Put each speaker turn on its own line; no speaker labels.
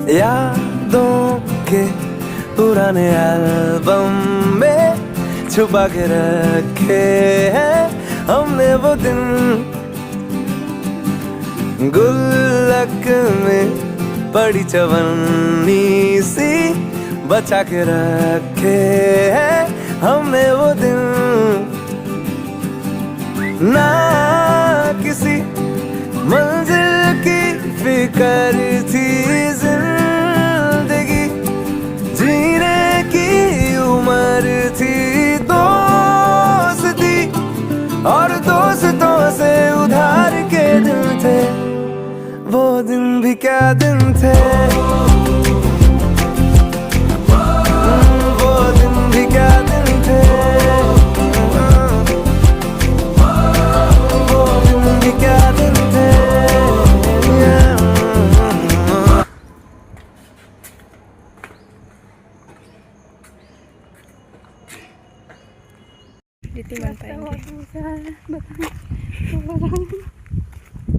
यादों के पुराने एल्बम में छुपा के रखे हैं हमने वो दिन, गुल्लक में पड़ी चवन्नी सी बचा के रखे हैं हमने वो दिन। ना किसी मंजिल की फिक्र थी, जिंदगी जीने की उम्र थी, दोस्ती और दोस्तों से उधार के दिन थे, वो दिन भी क्या दिन थे, वो दिन भी क्या दिन थे, वो दिन भी क्या दिन थे।
Dito man tayo.